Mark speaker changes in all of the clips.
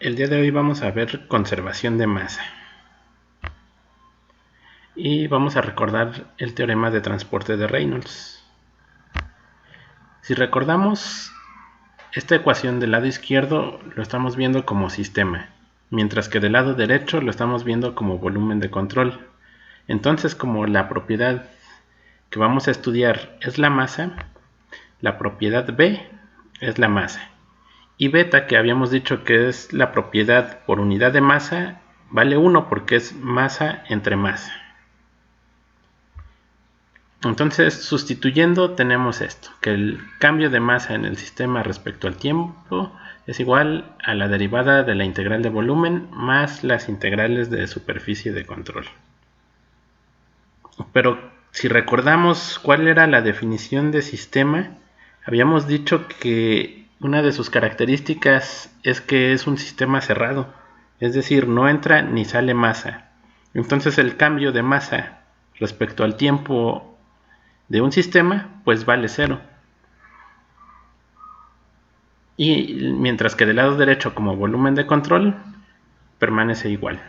Speaker 1: El día de hoy vamos a ver conservación de masa y vamos a recordar el teorema de transporte de Reynolds. Si recordamos, esta ecuación del lado izquierdo lo estamos viendo como sistema, mientras que del lado derecho lo estamos viendo como volumen de control. Entonces, como la propiedad que vamos a estudiar es la masa, la propiedad B es la masa. Y beta, que habíamos dicho que es la propiedad por unidad de masa, vale 1 porque es masa entre masa. Entonces, sustituyendo, tenemos esto, que el cambio de masa en el sistema respecto al tiempo es igual a la derivada de la integral de volumen más las integrales de superficie de control. Pero si recordamos cuál era la definición de sistema, habíamos dicho que una de sus características es que es un sistema cerrado, es decir, no entra ni sale masa. Entonces el cambio de masa respecto al tiempo de un sistema pues vale 0. Y mientras que del lado derecho como volumen de control permanece igual.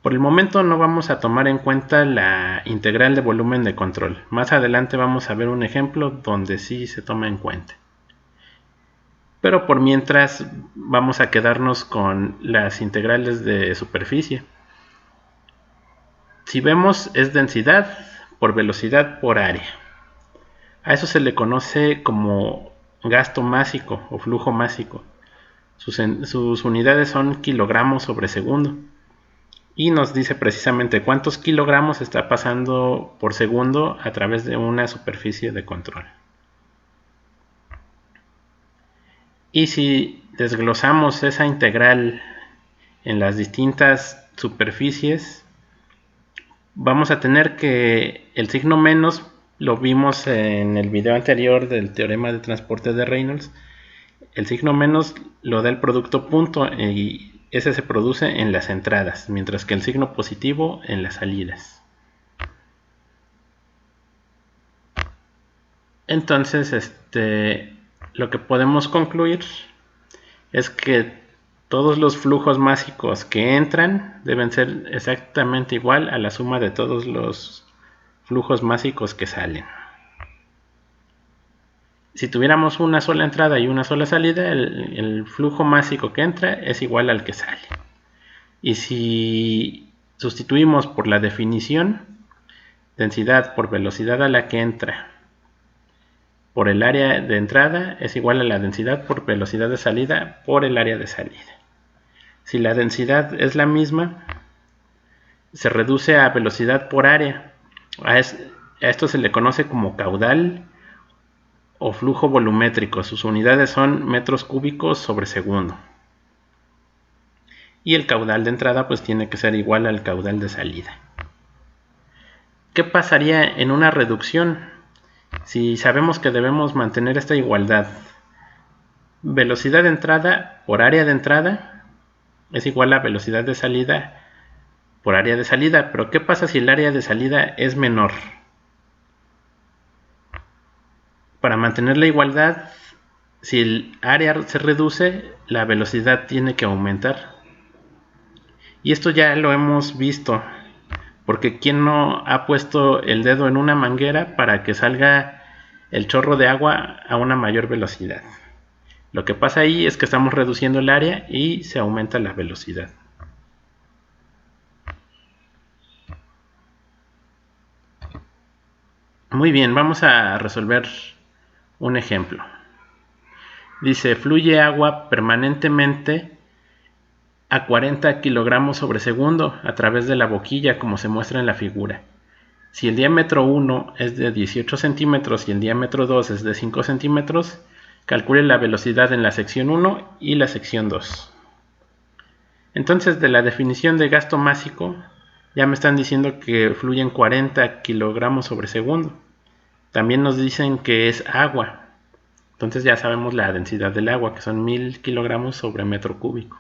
Speaker 1: Por el momento no vamos a tomar en cuenta la integral de volumen de control. Más adelante vamos a ver un ejemplo donde sí se toma en cuenta. Pero por mientras vamos a quedarnos con las integrales de superficie. Si vemos es densidad por velocidad por área. A eso se le conoce como gasto másico o flujo másico. Sus unidades son kilogramos sobre segundo. Y nos dice precisamente cuántos kilogramos está pasando por segundo a través de una superficie de control. Y si desglosamos esa integral en las distintas superficies, vamos a tener que el signo menos lo vimos en el video anterior del teorema de transporte de Reynolds. El signo menos lo da el producto punto y ese se produce en las entradas, mientras que el signo positivo en las salidas. Entonces, lo que podemos concluir es que todos los flujos másicos que entran deben ser exactamente igual a la suma de todos los flujos másicos que salen. Si tuviéramos una sola entrada y una sola salida, el flujo másico que entra es igual al que sale. Y si sustituimos por la definición, densidad por velocidad a la que entra por el área de entrada es igual a la densidad por velocidad de salida por el área de salida. Si la densidad es la misma, se reduce a velocidad por área. A esto se le conoce como caudal o flujo volumétrico. Sus unidades son metros cúbicos sobre segundo. Y el caudal de entrada pues tiene que ser igual al caudal de salida. ¿Qué pasaría en una reducción? Si sabemos que debemos mantener esta igualdad, velocidad de entrada por área de entrada es igual a velocidad de salida por área de salida. Pero ¿qué pasa si el área de salida es menor? Para mantener la igualdad, si el área se reduce, la velocidad tiene que aumentar. Y esto ya lo hemos visto, porque ¿quién no ha puesto el dedo en una manguera para que salga el chorro de agua a una mayor velocidad? Lo que pasa ahí es que estamos reduciendo el área y se aumenta la velocidad. Muy bien, vamos a resolver un ejemplo. Dice, fluye agua permanentemente a 40 kilogramos sobre segundo a través de la boquilla, como se muestra en la figura. Si el diámetro 1 es de 18 centímetros y el diámetro 2 es de 5 centímetros, calcule la velocidad en la sección 1 y la sección 2. Entonces, de la definición de gasto másico, ya me están diciendo que fluyen 40 kilogramos sobre segundo. También nos dicen que es agua. Entonces ya sabemos la densidad del agua, que son 1000 kilogramos sobre metro cúbico.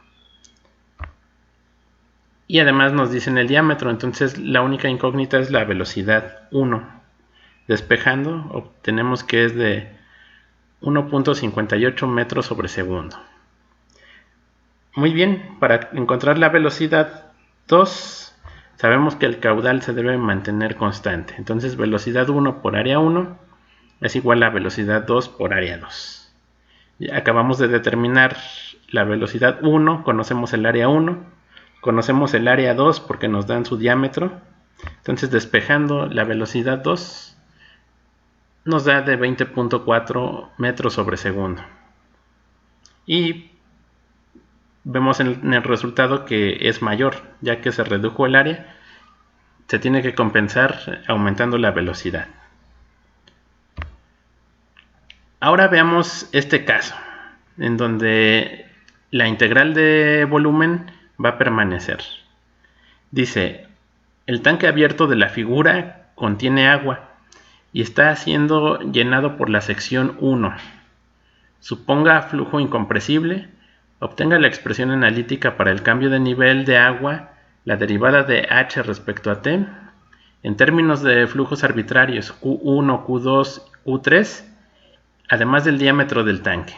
Speaker 1: Y además nos dicen el diámetro, entonces la única incógnita es la velocidad 1. Despejando, obtenemos que es de 1.58 metros sobre segundo. Muy bien, para encontrar la velocidad 2, sabemos que el caudal se debe mantener constante. Entonces velocidad 1 por área 1 es igual a velocidad 2 por área 2. Ya acabamos de determinar la velocidad 1, conocemos el área 1, conocemos el área 2 porque nos dan su diámetro. Entonces despejando la velocidad 2 nos da de 20.4 metros sobre segundo. Y vemos en el resultado que es mayor, ya que se redujo el área, se tiene que compensar aumentando la velocidad. Ahora veamos este caso, en donde la integral de volumen va a permanecer. Dice, el tanque abierto de la figura contiene agua y está siendo llenado por la sección 1. Suponga flujo incompresible. Obtenga la expresión analítica para el cambio de nivel de agua, la derivada de h respecto a t, en términos de flujos arbitrarios Q1, Q2, Q3, además del diámetro del tanque.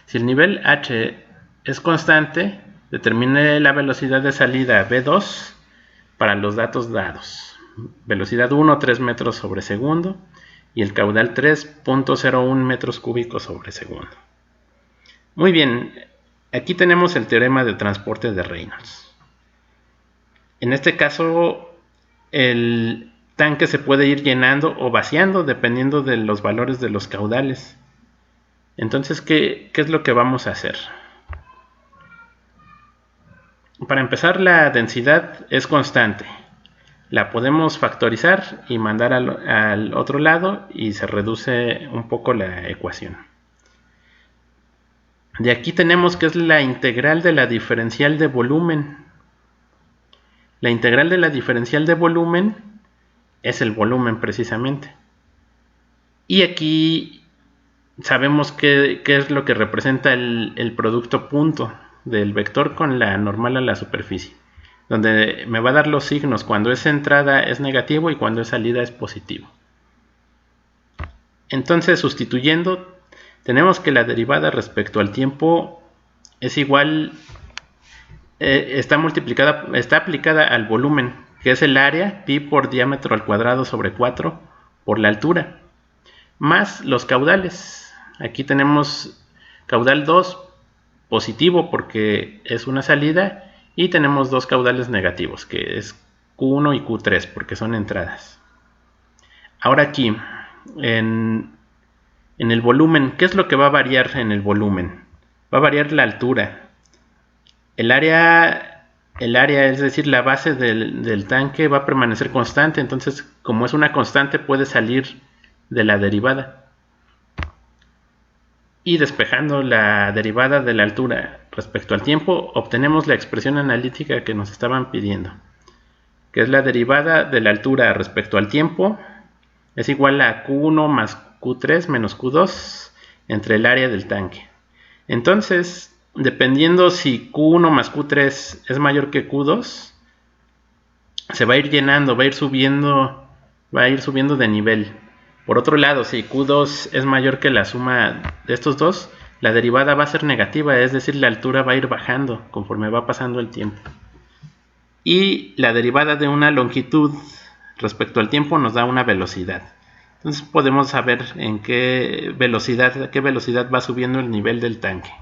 Speaker 1: Si el nivel h es constante, determine la velocidad de salida V2 para los datos dados. Velocidad 1, 3 metros sobre segundo, y el caudal 3.01 metros cúbicos sobre segundo. Muy bien, aquí tenemos el teorema de transporte de Reynolds. En este caso, el tanque se puede ir llenando o vaciando dependiendo de los valores de los caudales. Entonces, ¿qué es lo que vamos a hacer? Para empezar, la densidad es constante. La podemos factorizar y mandar al otro lado y se reduce un poco la ecuación. De aquí tenemos que es la integral de la diferencial de volumen. La integral de la diferencial de volumen es el volumen precisamente. Y aquí sabemos qué es lo que representa el producto punto del vector con la normal a la superficie, donde me va a dar los signos cuando es entrada es negativo y cuando es salida es positivo. Entonces, sustituyendo, tenemos que la derivada respecto al tiempo es igual, está aplicada al volumen, que es el área, pi por diámetro al cuadrado sobre 4 por la altura, más los caudales. Aquí tenemos caudal 2 positivo porque es una salida, y tenemos dos caudales negativos, que es Q1 y Q3 porque son entradas. Ahora aquí, en el volumen, ¿qué es lo que va a variar en el volumen? Va a variar la altura. El área, es decir, la base del tanque va a permanecer constante, entonces como es una constante puede salir de la derivada. Y despejando la derivada de la altura respecto al tiempo, obtenemos la expresión analítica que nos estaban pidiendo, que es la derivada de la altura respecto al tiempo, es igual a Q1 más Q3 menos Q2 entre el área del tanque. Entonces, dependiendo si Q1 más Q3 es mayor que Q2, se va a ir llenando, va a ir subiendo de nivel. Por otro lado, si Q2 es mayor que la suma de estos dos, la derivada va a ser negativa, es decir, la altura va a ir bajando conforme va pasando el tiempo. Y la derivada de una longitud respecto al tiempo nos da una velocidad. Entonces podemos saber en qué velocidad va subiendo el nivel del tanque.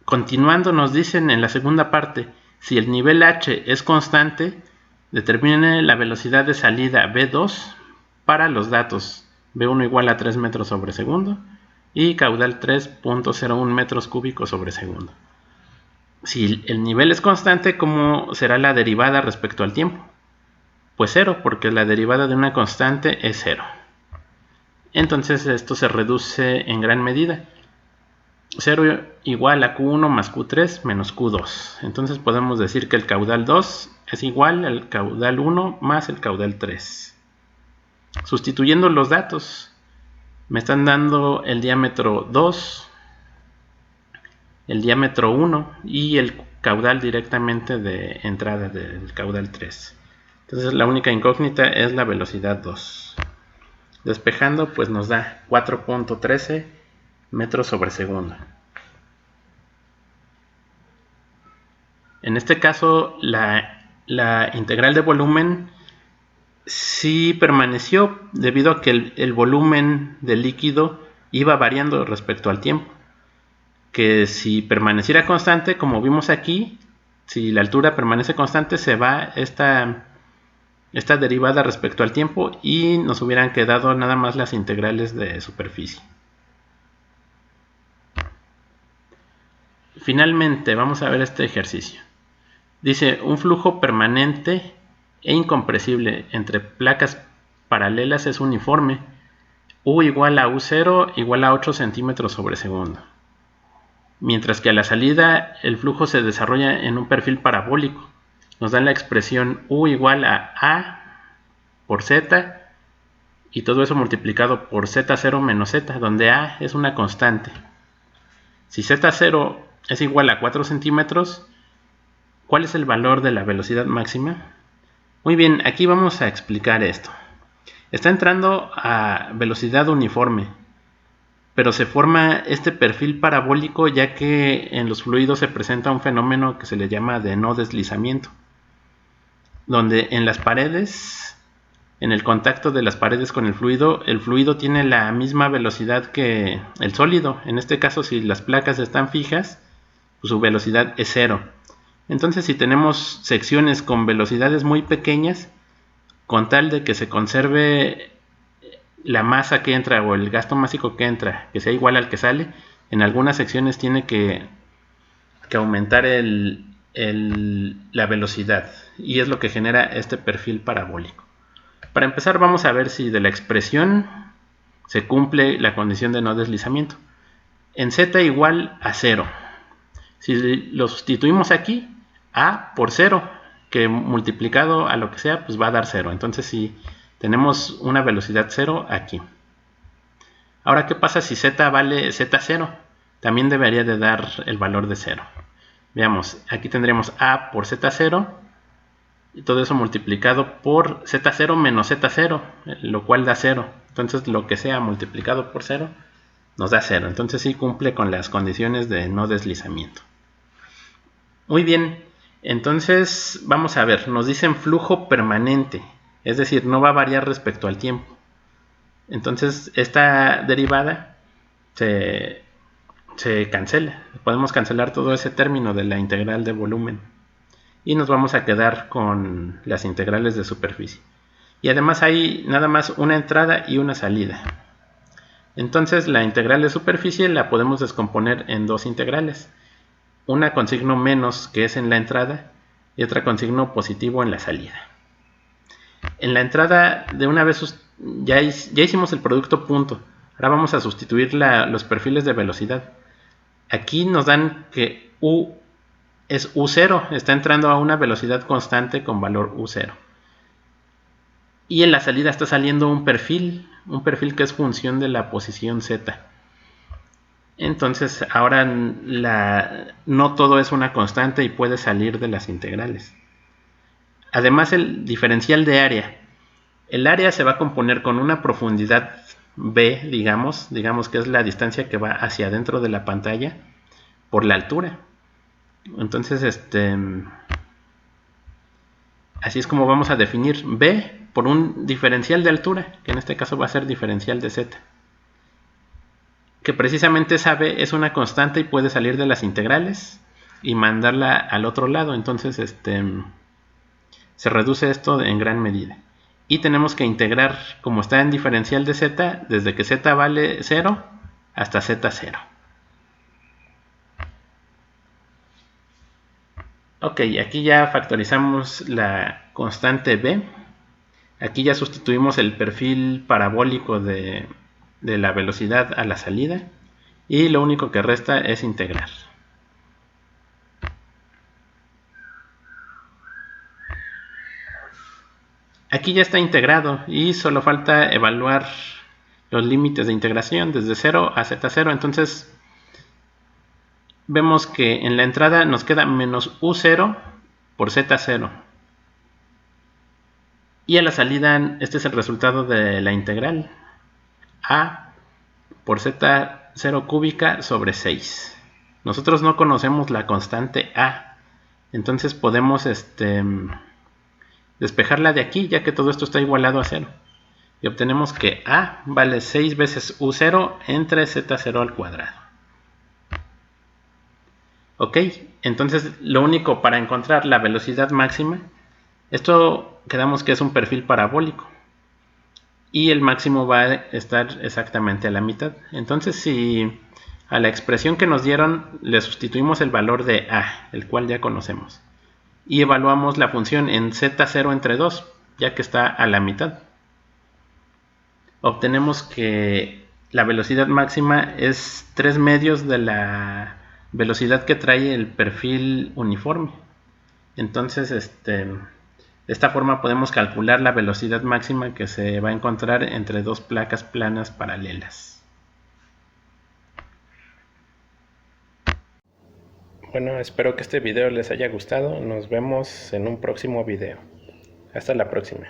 Speaker 1: Continuando, nos dicen en la segunda parte, si el nivel h es constante, determine la velocidad de salida V2 para los datos V1 igual a 3 metros sobre segundo y caudal 3.01 metros cúbicos sobre segundo. Si el nivel es constante, ¿cómo será la derivada respecto al tiempo? Pues 0, porque la derivada de una constante es 0. Entonces esto se reduce en gran medida. 0 igual a Q1 más Q3 menos Q2. Entonces podemos decir que el caudal 2 es igual al caudal 1 más el caudal 3. Sustituyendo los datos, me están dando el diámetro 2, el diámetro 1 y el caudal directamente de entrada del caudal 3. Entonces la única incógnita es la velocidad 2. despejando, pues nos da 4.13 metros sobre segundo. En este caso, la integral de volumen sí permaneció debido a que el volumen del líquido iba variando respecto al tiempo. Que si permaneciera constante, como vimos aquí, si la altura permanece constante, se va esta derivada respecto al tiempo y nos hubieran quedado nada más las integrales de superficie. Finalmente, vamos a ver este ejercicio. Dice, un flujo permanente e incompresible entre placas paralelas es uniforme. U igual a U0 igual a 8 centímetros sobre segundo. Mientras que a la salida el flujo se desarrolla en un perfil parabólico. Nos dan la expresión U igual a por Z y todo eso multiplicado por Z0 menos Z, donde A es una constante. Si Z0 es igual a 4 centímetros, ¿cuál es el valor de la velocidad máxima? Muy bien, aquí vamos a explicar esto. Está entrando a velocidad uniforme, pero se forma este perfil parabólico ya que en los fluidos se presenta un fenómeno que se le llama de no deslizamiento, donde en las paredes, en el contacto de las paredes con el fluido tiene la misma velocidad que el sólido. En este caso, si las placas están fijas, pues su velocidad es 0. Entonces, si tenemos secciones con velocidades muy pequeñas, con tal de que se conserve la masa que entra o el gasto másico que entra, que sea igual al que sale, en algunas secciones tiene que aumentar la velocidad, y es lo que genera este perfil parabólico. Para empezar, vamos a ver si de la expresión se cumple la condición de no deslizamiento. En z igual a 0, si lo sustituimos aquí, a por 0, que multiplicado a lo que sea, pues va a dar 0. Entonces, si tenemos una velocidad 0 aquí. Ahora, ¿qué pasa si z vale z0? También debería de dar el valor de 0. Veamos, aquí tendríamos a por z0, y todo eso multiplicado por z0 menos z0, lo cual da 0. Entonces, lo que sea multiplicado por 0 nos da 0. Entonces, sí cumple con las condiciones de no deslizamiento. Muy bien, entonces vamos a ver, nos dicen flujo permanente, es decir, no va a variar respecto al tiempo. Entonces esta derivada se cancela, podemos cancelar todo ese término de la integral de volumen y nos vamos a quedar con las integrales de superficie. Y además hay nada más una entrada y una salida. Entonces la integral de superficie la podemos descomponer en dos integrales. Una con signo menos, que es en la entrada, y otra con signo positivo en la salida. En la entrada, de una vez ya hicimos el producto punto. Ahora vamos a sustituir los perfiles de velocidad. Aquí nos dan que U es U0, está entrando a una velocidad constante con valor U0. Y en la salida está saliendo un perfil que es función de la posición Z. Entonces ahora no todo es una constante y puede salir de las integrales. Además, el diferencial de área. El área se va a componer con una profundidad B, digamos que es la distancia que va hacia adentro de la pantalla, por la altura. Entonces, así es como vamos a definir B por un diferencial de altura, que en este caso va a ser diferencial de Z. Que precisamente esa B es una constante y puede salir de las integrales y mandarla al otro lado. Entonces se reduce esto en gran medida. Y tenemos que integrar, como está en diferencial de Z, desde que Z vale 0 hasta Z0. Ok, aquí ya factorizamos la constante B. Aquí ya sustituimos el perfil parabólico de la velocidad a la salida. Y lo único que resta es integrar. Aquí ya está integrado y solo falta evaluar los límites de integración desde 0 a Z0. Entonces vemos que en la entrada nos queda menos U0 por Z0. Y a la salida este es el resultado de la integral. A por Z0 cúbica sobre 6. Nosotros no conocemos la constante A, entonces podemos despejarla de aquí, ya que todo esto está igualado a 0. Y obtenemos que A vale 6 veces U0 entre Z0 al cuadrado. Ok, entonces lo único para encontrar la velocidad máxima, esto quedamos que es un perfil parabólico. Y el máximo va a estar exactamente a la mitad. Entonces si a la expresión que nos dieron le sustituimos el valor de A, el cual ya conocemos, y evaluamos la función en Z0 entre 2, ya que está a la mitad, obtenemos que la velocidad máxima es 3 medios de la velocidad que trae el perfil uniforme. Entonces, de esta forma podemos calcular la velocidad máxima que se va a encontrar entre dos placas planas paralelas. Bueno, espero que este video les haya gustado. Nos vemos en un próximo video. Hasta la próxima.